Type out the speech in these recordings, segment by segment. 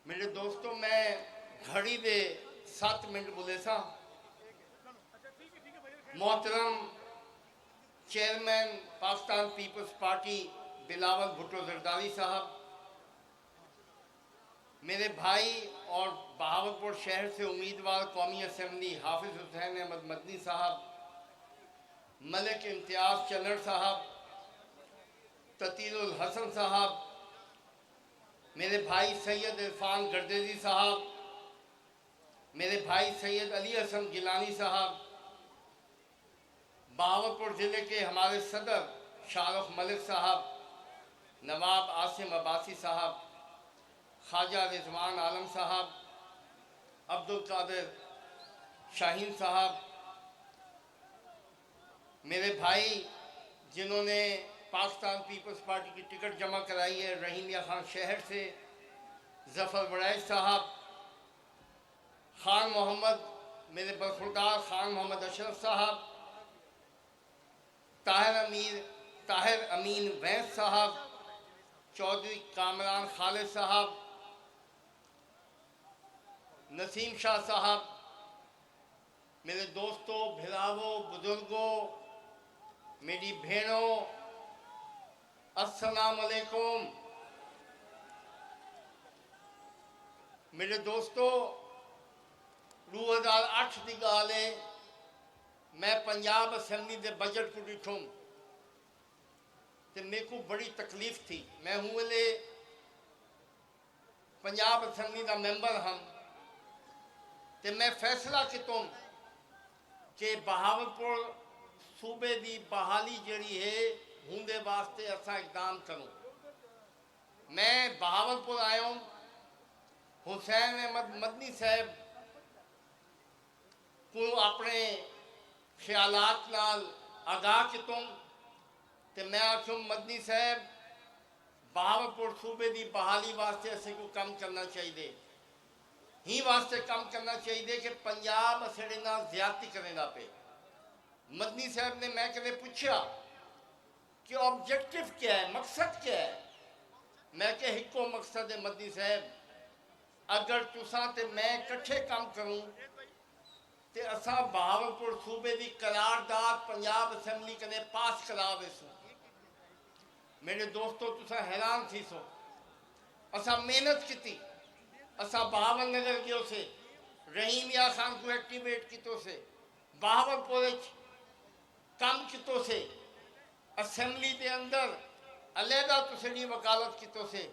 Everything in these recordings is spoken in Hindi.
मेरे दोस्तों, मैं घड़ी दे 7 मिनट बोले सा। मोहतरम चेयरमैन पाकिस्तान पीपल्स पार्टी बिलावल भुट्टो जरदारी साहब, मेरे भाई और बहावलपुर शहर से उम्मीदवार कौमी असम्बली हाफिज हुसैन अहमद मदनी साहब, मलिक इम्तियाज़ चन्नर साहब, ततीरुल हसन साहब, मेरे भाई सैयद इरफान गर्देजी साहब, मेरे भाई सैयद अली हसन गिलानी साहब, बहावलपुर ज़िले के हमारे सदर शाहरुख मलिक साहब, नवाब आसिम अब्बासी साहब, ख्वाजा रिजवान आलम साहब, अब्दुल कादिर शाहीन साहब, मेरे भाई जिन्होंने पाकिस्तान पीपल्स पार्टी की टिकट जमा कराई है, रहीम या खान शहर से, जफ़र वड़ैज साहब, खान मोहम्मद, मेरे बरखुरदार खान मोहम्मद अशरफ साहब, ताहिर अमीन वैस साहब, चौधरी कामरान खालिद साहब, नसीम शाह साहब, मेरे दोस्तों, भिरावों, बुजुर्गों, मेरी बहनों, अस्सलाम वालेकुम। मेरे दोस्तों, 2008 की गाल है, मैं पंजाब असैम्बली के बजट को डिठूँ तो मेरे को बड़ी तकलीफ थी। मैं हूँ वेले पंजाब असैम्बली का मैंबर हाँ, तो मैं फैसला कितों कि बहावलपुर सूबे की बहाली जड़ी है होंदे वास्ते असा इकदाम करूँ। मैं बहावलपुर आया हूँ, हुसैन अहमद मदनी साहब को अपने ख्यालात नाल आगाह कितों तो मैं आखूँ मदनी साहब बहावलपुर सूबे की बहाली वास्ते असें को काम करना चाहिए, ही वास्ते काम करना चाहिए कि पंजाब असेड़े नाल ज्यादती करना पे। मदनी साहब ने मैं कदे पूछा कि ऑब्जेक्टिव क्या है, मकसद क्या है। मैं क्या हिको मकसद है मदनी साहब, अगर तुसा ते मैं कट्ठे काम करूँ तो असा बहावलपुर सूबे की करारदाद पंजाब असैम्बली कदे पास करा वेसू। मेरे दोस्तों, तुसा हैरान थी सो, असा मेहनत की, असा बहावल नगर गयो से, रहीम या खान को एक्टिवेट कितो से, बहावलपुर काम कितो से, असैम्बली के अंदर अलहदा तुसड़ी वकालत कितो से।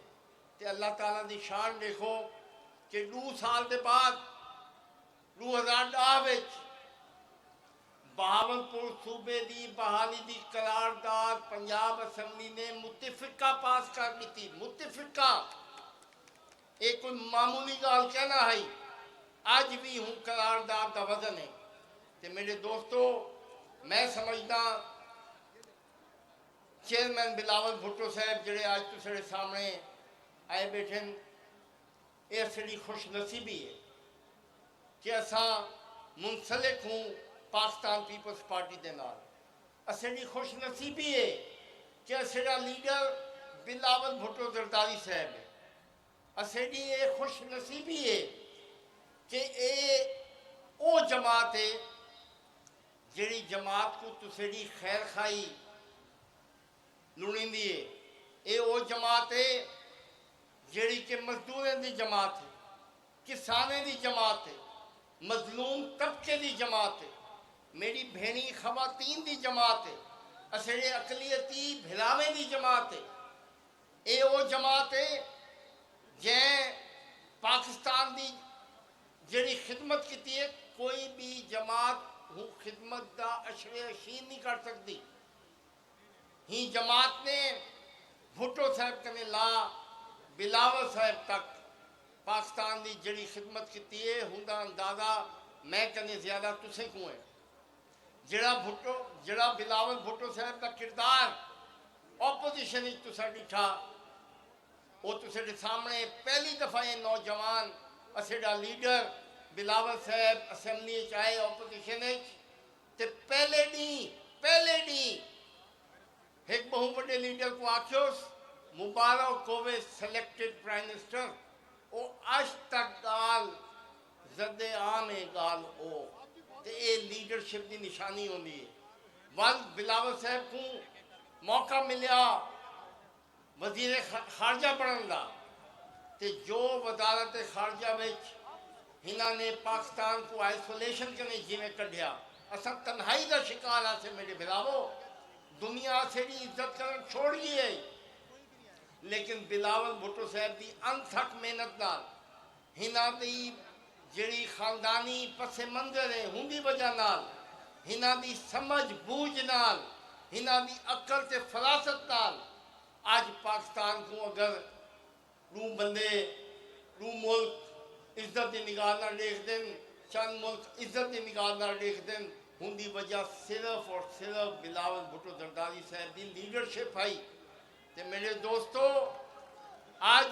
ते अल्लाह ताला की शान देखो कि 2 साल के बाद 2010 बहावलपुर सूबे की बहाली की करारदाद पंजाब असैम्बली ने मुतफिका पास कर दी थी। मुतफिका एक कोई मामूली गाल कहना है, अज भी हूँ करारदाद का वजन है। तो मेरे दोस्तों, मैं समझदा चेयरमैन बिलावल भुट्टो साहब जड़े अज तुसारे सामने आए बैठे, ये साड़ी खुश नसीबी है कि असा मुंसलिक हूँ पाकिस्तान पीपल्स पार्टी के नाल। असाड़ी खुश नसीबी है कि असाड़ा लीडर बिलावल भुट्टो जरदारी साहब है। असाड़ी ये खुश नसीबी है कि ये वो जमात है जिहड़ी जमात को तुसेड़ी खैर खाई लुणींदी है। ये वो जमात है जिहड़ी कि मजदूरों की जमात है, किसानों की जमात है, मजलूम तबके की जमात है, मेरी बहनी खवातीन की जमात है, असेड़े अकलियती भिरावें की जमात है। ये वो जमात है जै पाकिस्तान की जिहड़ी खिदमत की है, कोई भी जमात हूँ खिदमत का अशरे अशीन नहीं कर सकती। ही जमात ने भुट्टो साहब कने ला बिलावल साहब तक पाकिस्तान की जिहड़ी खिदमत की है, उनका अंदाज़ा मैं कने ज़्यादा तुसें को है। जिहड़ा बिलावल भुट्टो साहब का किरदार ऑपोजिशन तुसा डिठा, वो तुसाडे सामने पहली दफ़ा ये नौजवान असेड़ा लीडर बिलावल साहब असैम्बली आए ऑपोजिशन तो पहले डी एक बहु बड़े लीडर को आख्योस मुबारक होवे सिलेक्टेड प्राइम मिनिस्टर। वो अज तक गाल जदे आम है गाल ओ ते ये लीडरशिप की निशानी होती है। वल बिलावल साहब को मौका मिलया वजीर खारजा बनने का, ते जो वजारत खारजा इन्होंने पाकिस्तान को आइसोलेशन करने जिमें कढ़िया, असा तन्हाई का शिकार आसे मेरे बिलावो, दुनिया से भी इज्जत करना छोड़ गई है। लेकिन बिलावल भुट्टो साहब की अनथक मेहनत नाल इन्हां दी जिहड़ी खानदानी पसे मंजर है उनकी वजह नाल, इन्हां दी समझ बूझ नाल, इन्हां दी अकल ते फरासत नाल आज पाकिस्तान को अगर रू बंदे रू मुल्क इज्जत की निगाह ना देख दें, चंद मुल्क इज्जत की निगाह ना देख दें, उनकी वजह सिर्फ और सिर्फ बिलावल भुट्टो जरदारी साहब की लीडरशिप आई। ते मेरे दोस्तों, आज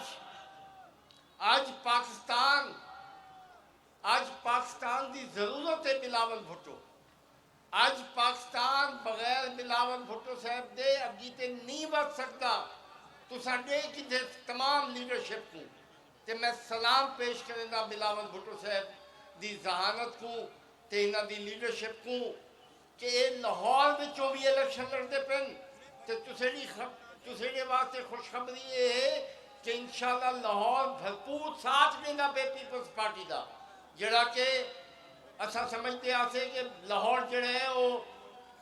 पाकिस्तान की जरूरत है बिलावल भुट्टो। आज पाकिस्तान बगैर बिलावल भुट्टो साहब दे अगी ते नहीं बढ़ सकता। तो साडे कि तमाम लीडरशिप को ते मैं सलाम पेश करेंदा बिलावल भुट्टो साहब की जहानत को ते इन्हां दी लीडरशिप को कि लाहौर विचों भी इलेक्शन लड़ते पेन ते तुसेडी वास्ते खुशखबरी ये है कि इंशाअल्लाह लाहौर भरपूर साथ देना पे पीपल्स पार्टी का, जड़ा कि असा समझते आसे कि लाहौर जड़ा है वो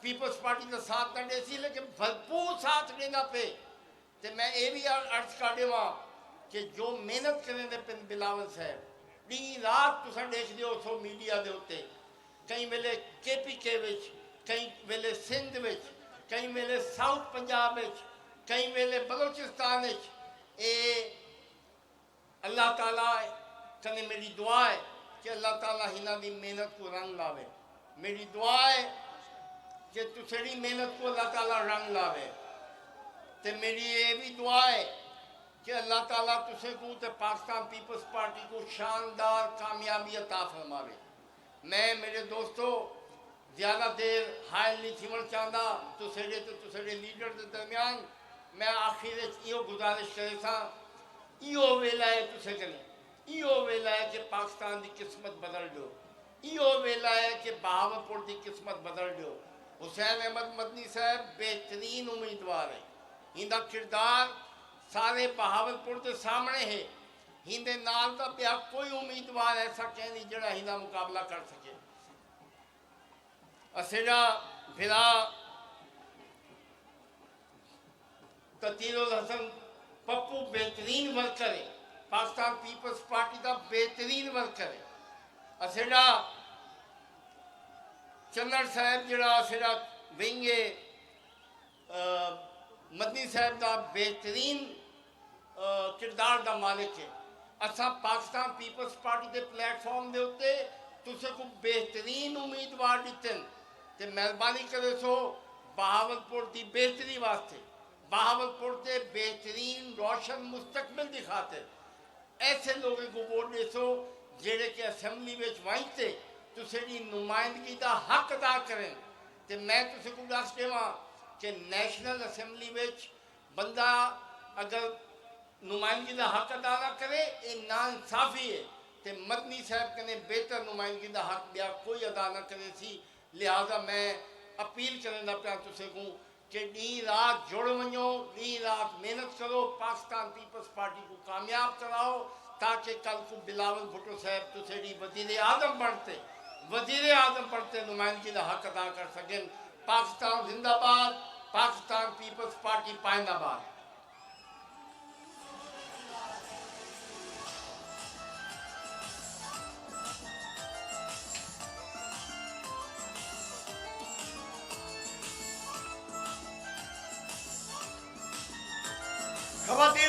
पीपल्स पार्टी का साथ न दे सी, लेकिन भरपूर साथ देना पे। तो मैं ये भी अर्ज कर देवा कि जो मेहनत करें पिन बिलावल साहब दी रात तुसा देखते हो सो मीडिया के उत्ते, कई वेले KPK विच, कई वेले सिंध विच, कई वेले साउथ पंजाब विच, कई वेले बलोचिस्तान विच। अल्लाह ताला कने मेरी दुआ है कि अल्लाह ताला इन्हां दी मेहनत को रंग लावे। मेरी दुआ है कि तुसेड़ी मेहनत को अल्लाह ताला रंग लावे। ते मेरी ये भी दुआ है कि अल्लाह ताला तुसे को ते पाकिस्तान पीपल्स पार्टी को शानदार कामयाबी अता फरमावे। मैं मेरे दोस्तों ज़्यादा देर हायल नहीं थीवण चाहता तुसेड़े लीडर के दरमियान। मैं आखिर यो गुजारिश करे सा, यो वेला है तुसे कने, यो वेला है कि पाकिस्तान की किस्मत बदल दो, यो वेला है कि बहावलपुर की किस्मत बदल दो। हुसैन अहमद मदनी साहब बेहतरीन उम्मीदवार है, इनका किरदार सारे बहावलपुर के सामने है। हिंदे नाल का पिया कोई उम्मीदवार ऐसा कह नहीं जड़ा हिंदा मुकाबला कर सके। असेरा फिरा ततीरुल हसन पप्पू बेहतरीन वर्कर है, पाकिस्तान पीपल्स पार्टी का बेहतरीन वर्कर है। असेरा चन्नड़ साहब जड़ा असेरा विंगे मदनी साहब का बेहतरीन किरदार का मालिक है। असा पाकिस्तान पीपल्स पार्टी के प्लेटफॉर्म के उत्ते तुसे को बेहतरीन उम्मीदवार दिते, तो मेहरबानी करे सो बहावलपुर की बेहतरी वास्ते, बहावलपुर के बेहतरीन रोशन मुस्तकबिल की खातिर ऐसे लोगों को वोट दे सो जेड़े कि असैम्बली में वहीं तुसेडी नुमाइंदगी का हक अदा करें। तो मैं तुसे को दस देवा कि नैशनल असैम्बली में बंदा अगर नुमाइंदगी का हक अदा ना करे ये ना इंसाफी है। तो मदनी साहब कने बेहतर नुमाइंदगी का हक दिया कोई अदा ना करे सी। लिहाजा मैं अपील करना पाया तुसे को कि डी रात जुड़ वनो, डी रात मेहनत करो, पाकिस्तान पीपल्स पार्टी को कामयाब कराओ, ताकि कल को बिलावल भुट्टो साहब तुसेडी वजीर आजम बनते नुमाइंदगी का हक अदा कर सकें। पाकिस्तान जिंदाबाद, पाकिस्तान पीपल्स पार्टी पाइंदाबाद। खवातीन